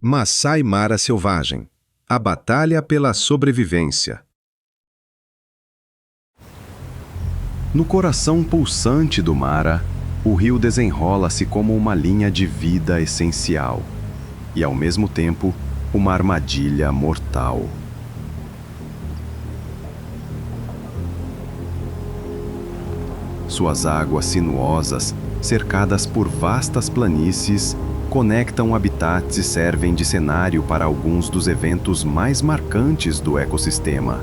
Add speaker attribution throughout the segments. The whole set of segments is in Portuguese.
Speaker 1: Masai Mara Selvagem. A batalha pela sobrevivência. No coração pulsante do Mara, o rio desenrola-se como uma linha de vida essencial e, ao mesmo tempo, uma armadilha mortal. Suas águas sinuosas, cercadas por vastas planícies, conectam habitats e servem de cenário para alguns dos eventos mais marcantes do ecossistema.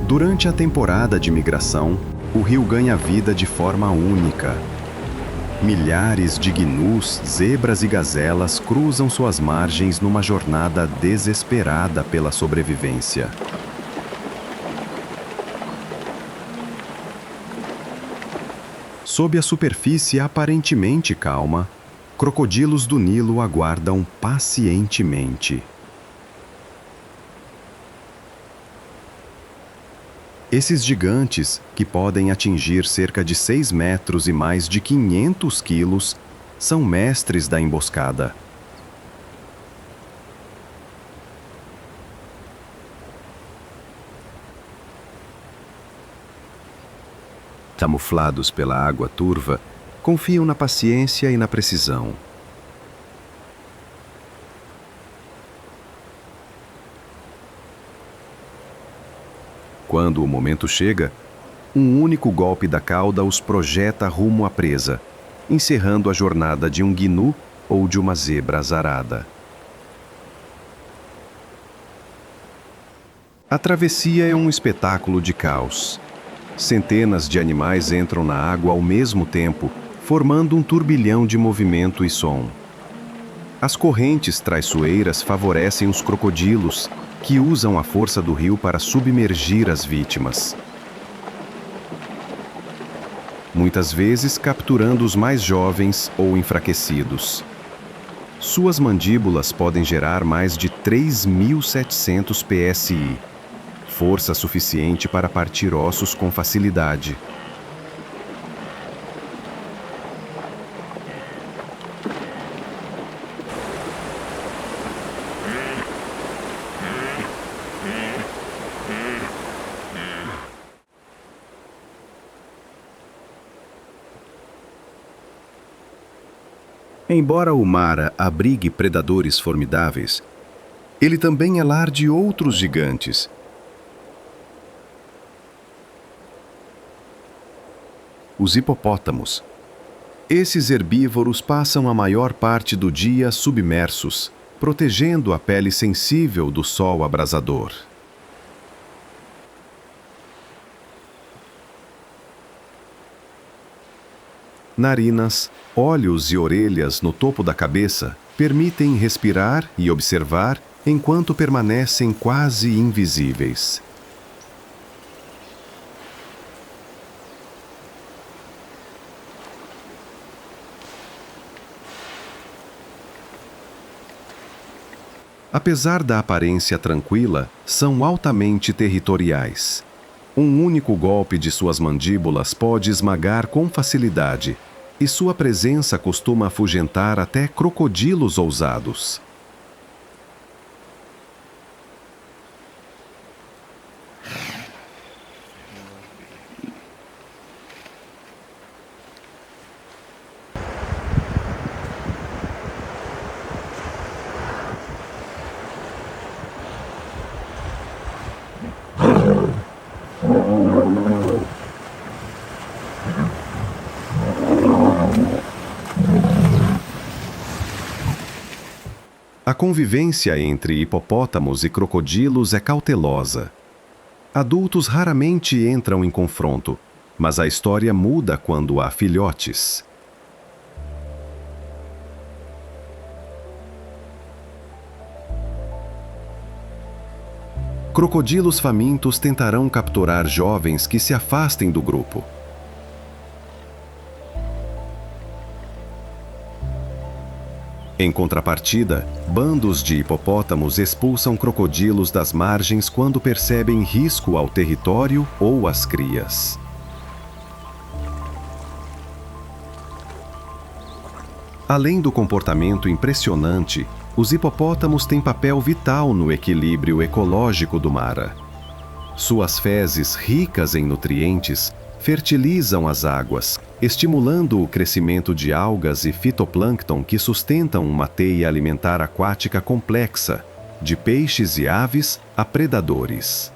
Speaker 1: Durante a temporada de migração, o rio ganha vida de forma única. Milhares de gnus, zebras e gazelas cruzam suas margens numa jornada desesperada pela sobrevivência. Sob a superfície aparentemente calma, crocodilos do Nilo aguardam pacientemente. Esses gigantes, que podem atingir cerca de 6 metros e mais de 500 quilos, são mestres da emboscada. Camuflados pela água turva, confiam na paciência e na precisão. Quando o momento chega, um único golpe da cauda os projeta rumo à presa, encerrando a jornada de um gnu ou de uma zebra azarada. A travessia é um espetáculo de caos. Centenas de animais entram na água ao mesmo tempo, formando um turbilhão de movimento e som. As correntes traiçoeiras favorecem os crocodilos, que usam a força do rio para submergir as vítimas. Muitas vezes capturando os mais jovens ou enfraquecidos. Suas mandíbulas podem gerar mais de 3.700 psi, força suficiente para partir ossos com facilidade. Embora o Mara abrigue predadores formidáveis, ele também é lar de outros gigantes. Os hipopótamos. Esses herbívoros passam a maior parte do dia submersos, protegendo a pele sensível do sol abrasador. Narinas, olhos e orelhas no topo da cabeça permitem respirar e observar enquanto permanecem quase invisíveis. Apesar da aparência tranquila, são altamente territoriais. Um único golpe de suas mandíbulas pode esmagar com facilidade, e sua presença costuma afugentar até crocodilos ousados. A convivência entre hipopótamos e crocodilos é cautelosa. Adultos raramente entram em confronto, mas a história muda quando há filhotes. Crocodilos famintos tentarão capturar jovens que se afastem do grupo. Em contrapartida, bandos de hipopótamos expulsam crocodilos das margens quando percebem risco ao território ou às crias. Além do comportamento impressionante, os hipopótamos têm papel vital no equilíbrio ecológico do mar. Suas fezes, ricas em nutrientes, fertilizam as águas, estimulando o crescimento de algas e fitoplâncton que sustentam uma teia alimentar aquática complexa, de peixes e aves a predadores.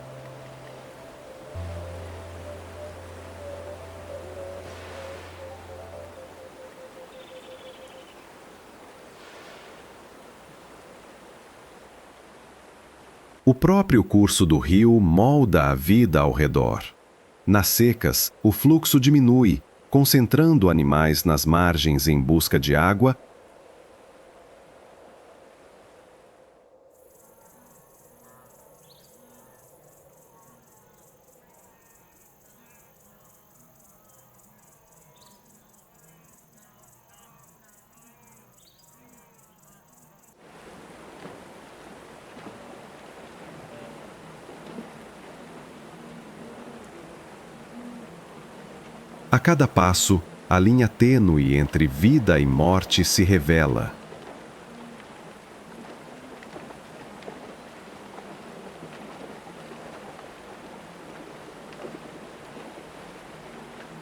Speaker 1: O próprio curso do rio molda a vida ao redor. Nas secas, o fluxo diminui, concentrando animais nas margens em busca de água. A cada passo, a linha tênue entre vida e morte se revela.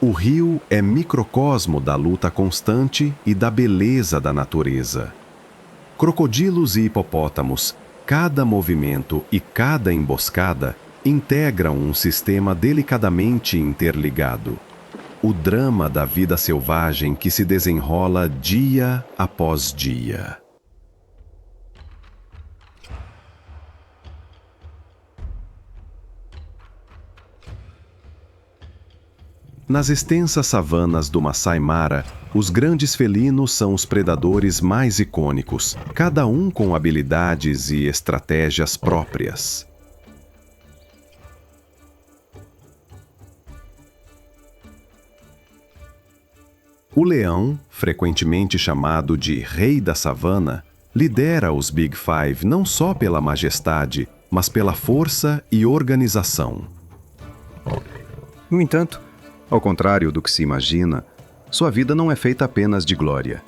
Speaker 1: O rio é microcosmo da luta constante e da beleza da natureza. Crocodilos e hipopótamos, cada movimento e cada emboscada integram um sistema delicadamente interligado. O drama da vida selvagem que se desenrola dia após dia. Nas extensas savanas do Masai Mara, os grandes felinos são os predadores mais icônicos, cada um com habilidades e estratégias próprias. O leão, frequentemente chamado de Rei da Savana, lidera os Big Five não só pela majestade, mas pela força e organização. No entanto, ao contrário do que se imagina, sua vida não é feita apenas de glória.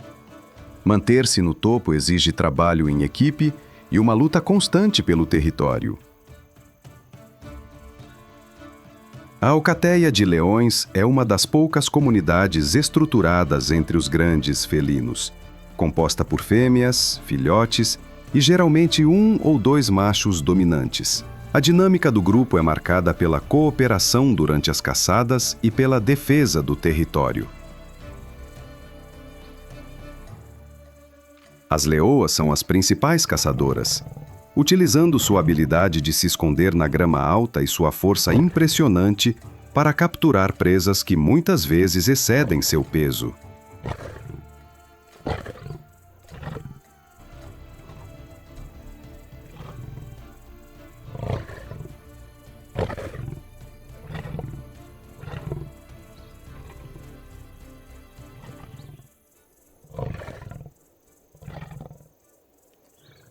Speaker 1: Manter-se no topo exige trabalho em equipe e uma luta constante pelo território. A Alcateia de Leões é uma das poucas comunidades estruturadas entre os grandes felinos, composta por fêmeas, filhotes e geralmente 1 ou 2 machos dominantes. A dinâmica do grupo é marcada pela cooperação durante as caçadas e pela defesa do território. As leoas são as principais caçadoras. Utilizando sua habilidade de se esconder na grama alta e sua força impressionante para capturar presas que muitas vezes excedem seu peso.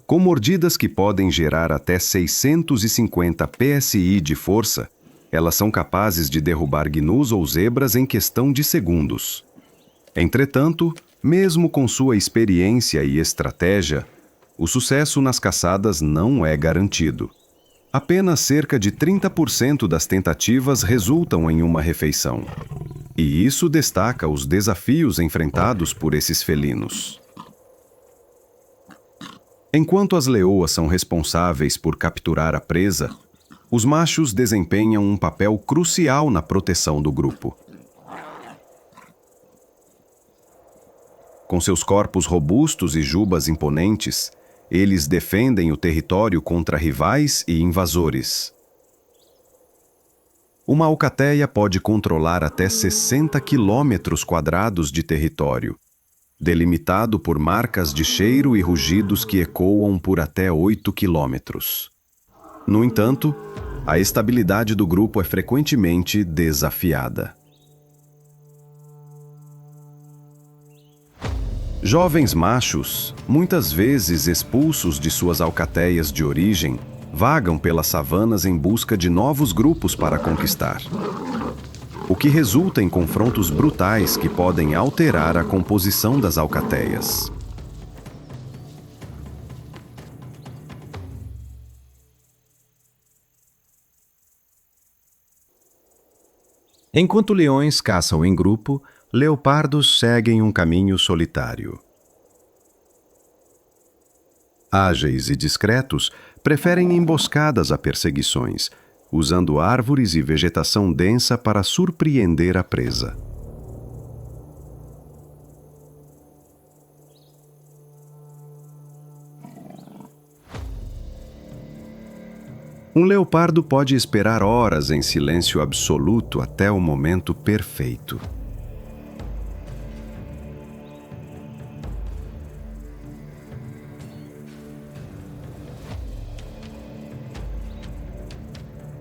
Speaker 1: Com mordidas que podem gerar até 650 psi de força, elas são capazes de derrubar gnus ou zebras em questão de segundos. Entretanto, mesmo com sua experiência e estratégia, o sucesso nas caçadas não é garantido. Apenas cerca de 30% das tentativas resultam em uma refeição. E isso destaca os desafios enfrentados por esses felinos. Enquanto as leoas são responsáveis por capturar a presa, os machos desempenham um papel crucial na proteção do grupo. Com seus corpos robustos e jubas imponentes, eles defendem o território contra rivais e invasores. Uma alcateia pode controlar até 60 quilômetros quadrados de território, delimitado por marcas de cheiro e rugidos que ecoam por até 8 quilômetros. No entanto, a estabilidade do grupo é frequentemente desafiada. Jovens machos, muitas vezes expulsos de suas alcateias de origem, vagam pelas savanas em busca de novos grupos para conquistar, o que resulta em confrontos brutais que podem alterar a composição das alcateias. Enquanto leões caçam em grupo, leopardos seguem um caminho solitário. Ágeis e discretos, preferem emboscadas a perseguições, usando árvores e vegetação densa para surpreender a presa. Um leopardo pode esperar horas em silêncio absoluto até o momento perfeito.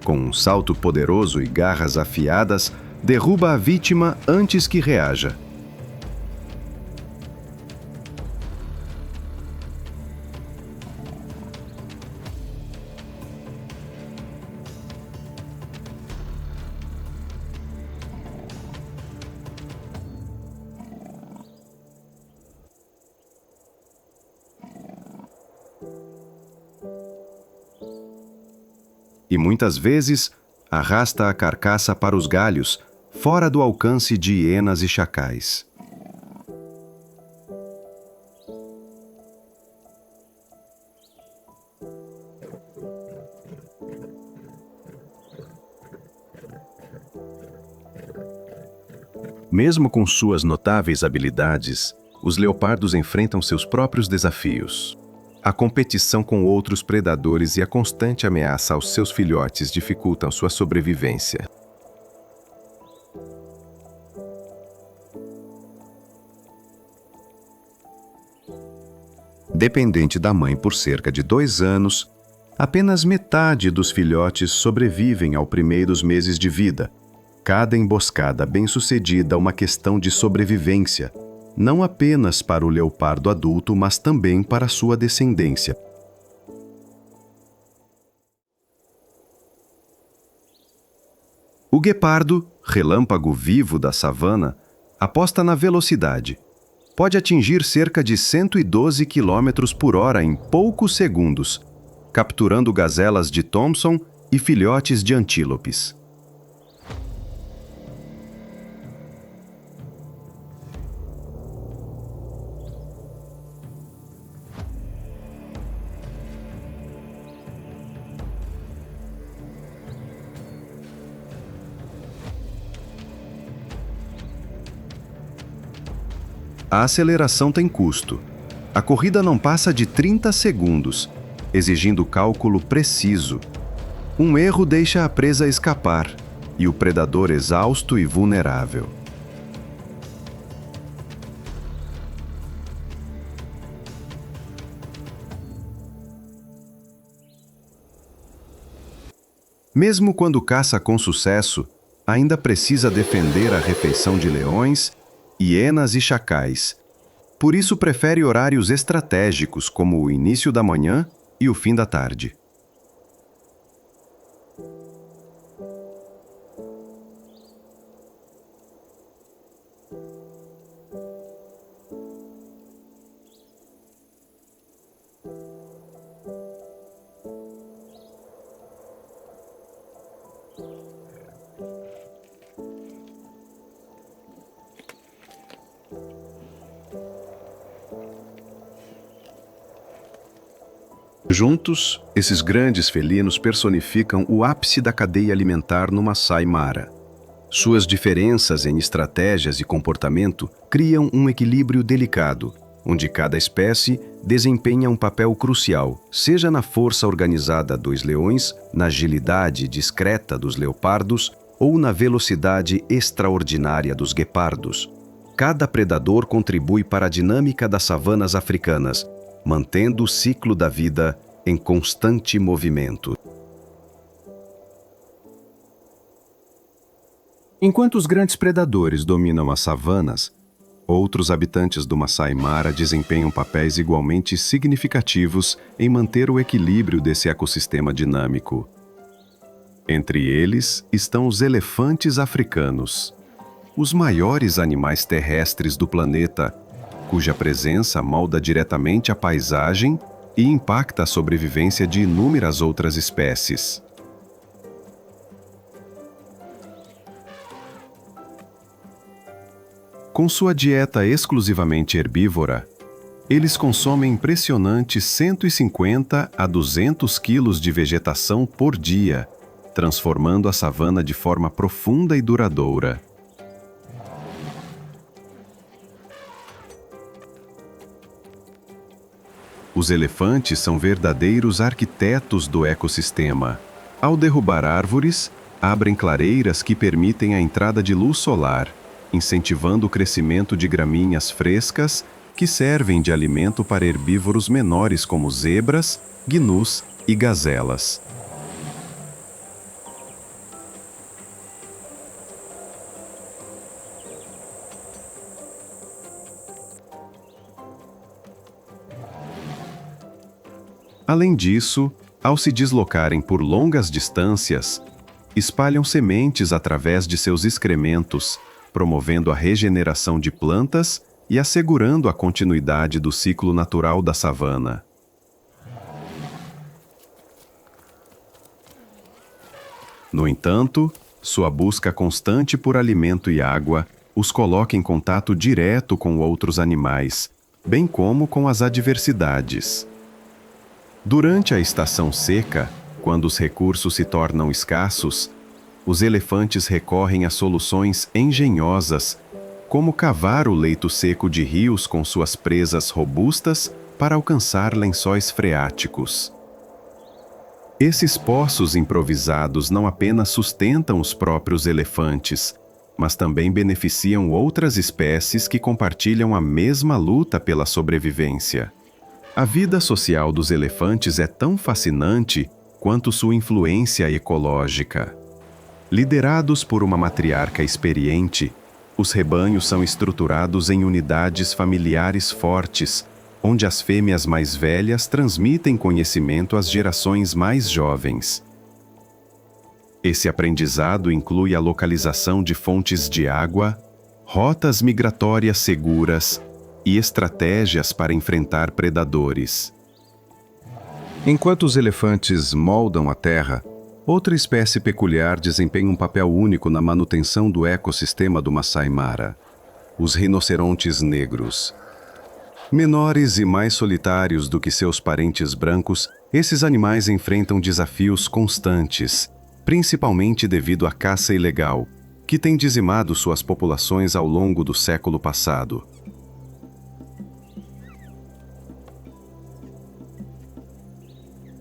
Speaker 1: Com um salto poderoso e garras afiadas, derruba a vítima antes que reaja. E muitas vezes arrasta a carcaça para os galhos, fora do alcance de hienas e chacais. Mesmo com suas notáveis habilidades, os leopardos enfrentam seus próprios desafios. A competição com outros predadores e a constante ameaça aos seus filhotes dificultam sua sobrevivência. Dependente da mãe por cerca de 2 anos, apenas metade dos filhotes sobrevivem aos primeiros meses de vida. Cada emboscada bem-sucedida é uma questão de sobrevivência, não apenas para o leopardo adulto, mas também para sua descendência. O guepardo, relâmpago vivo da savana, aposta na velocidade. Pode atingir cerca de 112 km por hora em poucos segundos, capturando gazelas de Thompson e filhotes de antílopes. A aceleração tem custo. A corrida não passa de 30 segundos, exigindo cálculo preciso. Um erro deixa a presa escapar e o predador exausto e vulnerável. Mesmo quando caça com sucesso, ainda precisa defender a refeição de leões, hienas e chacais. Por isso prefere horários estratégicos como o início da manhã e o fim da tarde. Juntos, esses grandes felinos personificam o ápice da cadeia alimentar no Masai Mara. Suas diferenças em estratégias e comportamento criam um equilíbrio delicado, onde cada espécie desempenha um papel crucial, seja na força organizada dos leões, na agilidade discreta dos leopardos ou na velocidade extraordinária dos guepardos. Cada predador contribui para a dinâmica das savanas africanas, mantendo o ciclo da vida em constante movimento. Enquanto os grandes predadores dominam as savanas, Outros habitantes do Masai Mara desempenham papéis igualmente significativos em manter o equilíbrio desse ecossistema dinâmico. Entre eles estão os elefantes africanos, os maiores animais terrestres do planeta, cuja presença molda diretamente a paisagem e impacta a sobrevivência de inúmeras outras espécies. Com sua dieta exclusivamente herbívora, eles consomem impressionantes 150 a 200 quilos de vegetação por dia, transformando a savana de forma profunda e duradoura. Os elefantes são verdadeiros arquitetos do ecossistema. Ao derrubar árvores, abrem clareiras que permitem a entrada de luz solar, incentivando o crescimento de gramíneas frescas que servem de alimento para herbívoros menores como zebras, gnus e gazelas. Além disso, ao se deslocarem por longas distâncias, espalham sementes através de seus excrementos, promovendo a regeneração de plantas e assegurando a continuidade do ciclo natural da savana. No entanto, sua busca constante por alimento e água os coloca em contato direto com outros animais, bem como com as adversidades. Durante a estação seca, quando os recursos se tornam escassos, os elefantes recorrem a soluções engenhosas, como cavar o leito seco de rios com suas presas robustas para alcançar lençóis freáticos. Esses poços improvisados não apenas sustentam os próprios elefantes, mas também beneficiam outras espécies que compartilham a mesma luta pela sobrevivência. A vida social dos elefantes é tão fascinante quanto sua influência ecológica. Liderados por uma matriarca experiente, os rebanhos são estruturados em unidades familiares fortes, onde as fêmeas mais velhas transmitem conhecimento às gerações mais jovens. Esse aprendizado inclui a localização de fontes de água, rotas migratórias seguras e estratégias para enfrentar predadores. Enquanto os elefantes moldam a terra, outra espécie peculiar desempenha um papel único na manutenção do ecossistema do Masai Mara: os rinocerontes negros. Menores e mais solitários do que seus parentes brancos, esses animais enfrentam desafios constantes, principalmente devido à caça ilegal, que tem dizimado suas populações ao longo do século passado.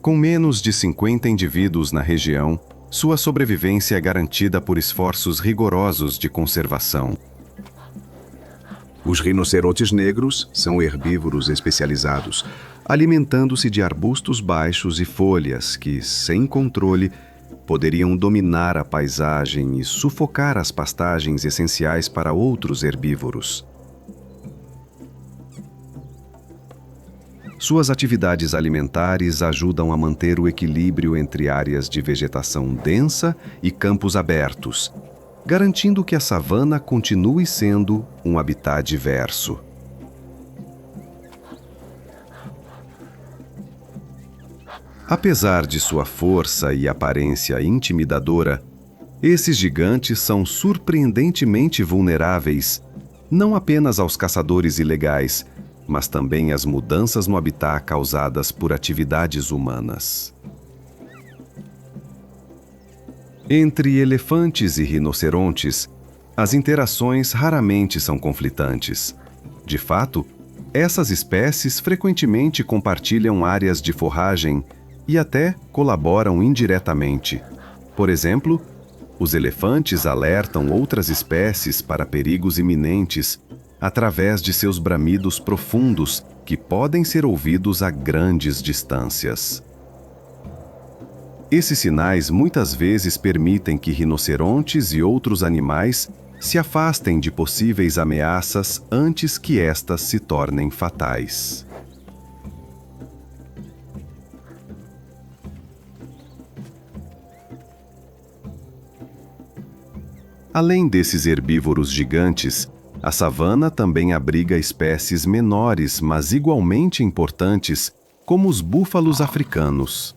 Speaker 1: Com menos de 50 indivíduos na região, sua sobrevivência é garantida por esforços rigorosos de conservação.
Speaker 2: Os rinocerontes negros são herbívoros especializados, alimentando-se de arbustos baixos e folhas que, sem controle, poderiam dominar a paisagem e sufocar as pastagens essenciais para outros herbívoros. Suas atividades alimentares ajudam a manter o equilíbrio entre áreas de vegetação densa e campos abertos, garantindo que a savana continue sendo um habitat diverso. Apesar de sua força e aparência intimidadora, esses gigantes são surpreendentemente vulneráveis, não apenas aos caçadores ilegais, mas também às mudanças no habitat causadas por atividades humanas. Entre elefantes e rinocerontes, as interações raramente são conflitantes. De fato, essas espécies frequentemente compartilham áreas de forragem e até colaboram indiretamente. Por exemplo, os elefantes alertam outras espécies para perigos iminentes através de seus bramidos profundos que podem ser ouvidos a grandes distâncias. Esses sinais muitas vezes permitem que rinocerontes e outros animais se afastem de possíveis ameaças antes que estas se tornem fatais. Além desses herbívoros gigantes, a savana também abriga espécies menores, mas igualmente importantes, como os búfalos africanos.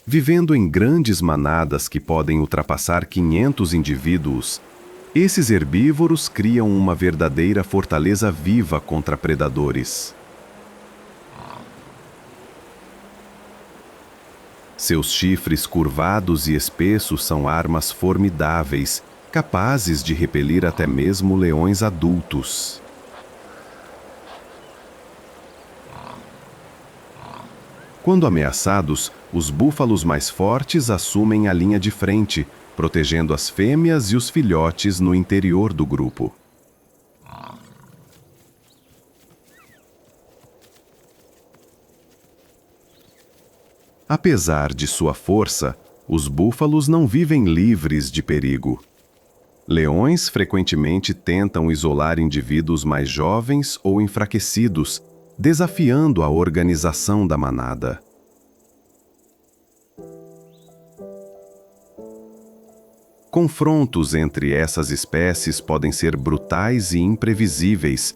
Speaker 2: Vivendo em grandes manadas que podem ultrapassar 500 indivíduos, esses herbívoros criam uma verdadeira fortaleza viva contra predadores. Seus chifres curvados e espessos são armas formidáveis, capazes de repelir até mesmo leões adultos. Quando ameaçados, os búfalos mais fortes assumem a linha de frente, protegendo as fêmeas e os filhotes no interior do grupo. Apesar de sua força, os búfalos não vivem livres de perigo. Leões frequentemente tentam isolar indivíduos mais jovens ou enfraquecidos, desafiando a organização da manada. Confrontos entre essas espécies podem ser brutais e imprevisíveis,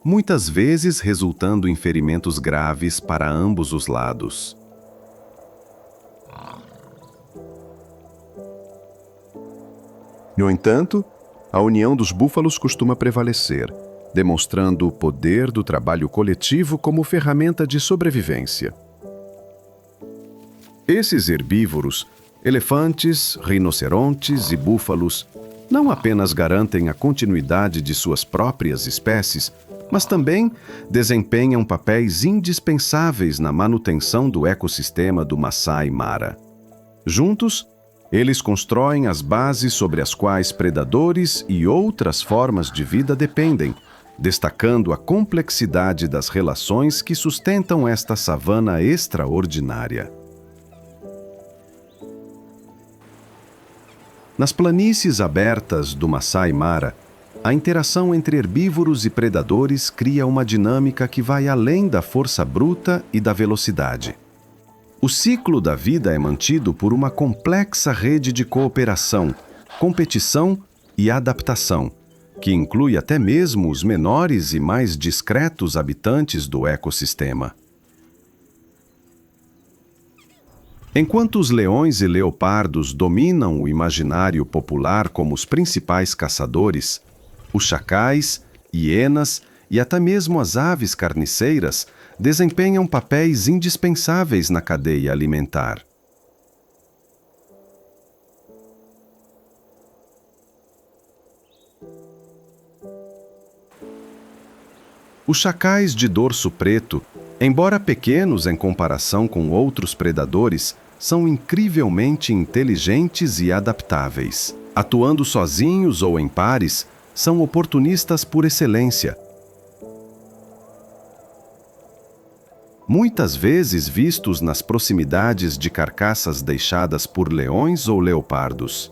Speaker 2: muitas vezes resultando em ferimentos graves para ambos os lados. No entanto, a união dos búfalos costuma prevalecer, demonstrando o poder do trabalho coletivo como ferramenta de sobrevivência. Esses herbívoros, elefantes, rinocerontes e búfalos, não apenas garantem a continuidade de suas próprias espécies, mas também desempenham papéis indispensáveis na manutenção do ecossistema do Masai Mara. Juntos, eles constroem as bases sobre as quais predadores e outras formas de vida dependem, destacando a complexidade das relações que sustentam esta savana extraordinária. Nas planícies abertas do Masai Mara, a interação entre herbívoros e predadores cria uma dinâmica que vai além da força bruta e da velocidade. O ciclo da vida é mantido por uma complexa rede de cooperação, competição e adaptação, que inclui até mesmo os menores e mais discretos habitantes do ecossistema. Enquanto os leões e leopardos dominam o imaginário popular como os principais caçadores, os chacais, hienas e até mesmo as aves carniceiras desempenham papéis indispensáveis na cadeia alimentar. Os chacais de dorso preto, embora pequenos em comparação com outros predadores, são incrivelmente inteligentes e adaptáveis. Atuando sozinhos ou em pares, são oportunistas por excelência. Muitas vezes vistos nas proximidades de carcaças deixadas por leões ou leopardos.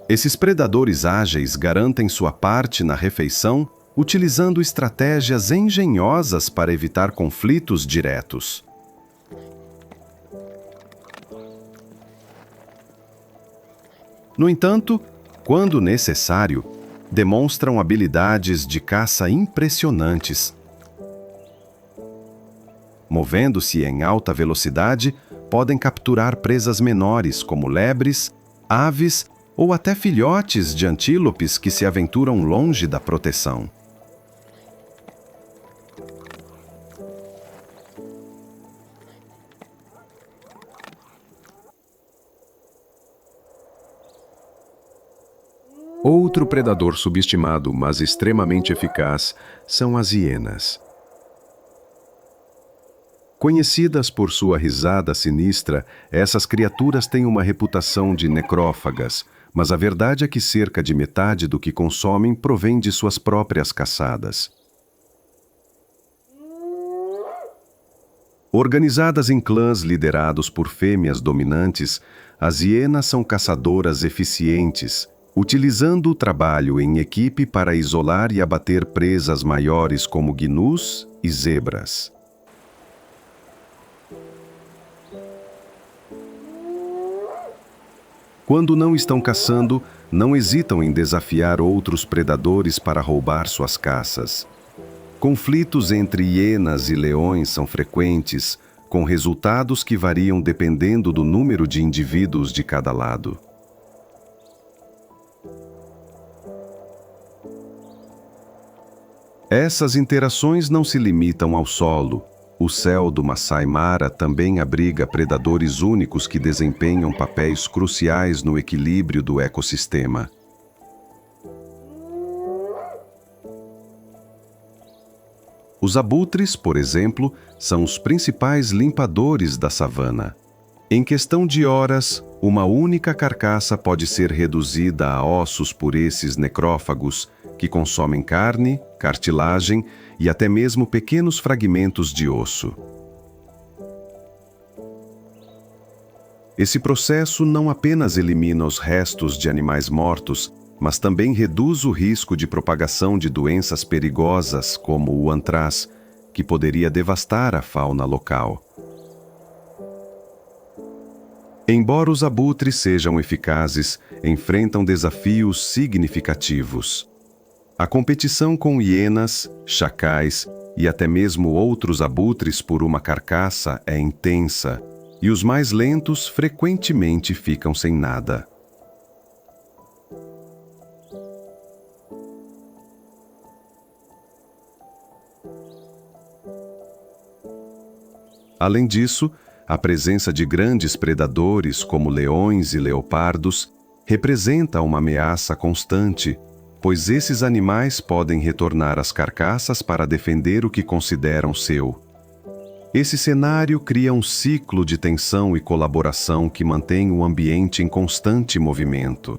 Speaker 2: Esses predadores ágeis garantem sua parte na refeição, utilizando estratégias engenhosas para evitar conflitos diretos. No entanto, quando necessário, demonstram habilidades de caça impressionantes. Movendo-se em alta velocidade, podem capturar presas menores, como lebres, aves ou até filhotes de antílopes que se aventuram longe da proteção. Outro predador subestimado, mas extremamente eficaz, são as hienas. Conhecidas por sua risada sinistra, essas criaturas têm uma reputação de necrófagas, mas a verdade é que cerca de metade do que consomem provém de suas próprias caçadas. Organizadas em clãs liderados por fêmeas dominantes,
Speaker 1: As hienas são caçadoras eficientes, utilizando o trabalho em equipe para isolar e abater presas maiores como gnus e zebras. Quando não estão caçando, não hesitam em desafiar outros predadores para roubar suas caças. Conflitos entre hienas e leões são frequentes, com resultados que variam dependendo do número de indivíduos de cada lado. Essas interações não se limitam ao solo. O céu do Masai Mara também abriga predadores únicos que desempenham papéis cruciais no equilíbrio do ecossistema. Os abutres, por exemplo, são os principais limpadores da savana. Em questão de horas, uma única carcaça pode ser reduzida a ossos por esses necrófagos, que consomem carne, cartilagem e até mesmo pequenos fragmentos de osso. Esse processo não apenas elimina os restos de animais mortos, mas também reduz o risco de propagação de doenças perigosas como o antrás, que poderia devastar a fauna local. Embora os abutres sejam eficazes, enfrentam desafios significativos. A competição com hienas, chacais e até mesmo outros abutres por uma carcaça é intensa, e os mais lentos frequentemente ficam sem nada. Além disso, a presença de grandes predadores como leões e leopardos representa uma ameaça constante, pois esses animais podem retornar às carcaças para defender o que consideram seu. Esse cenário cria um ciclo de tensão e colaboração que mantém o ambiente em constante movimento.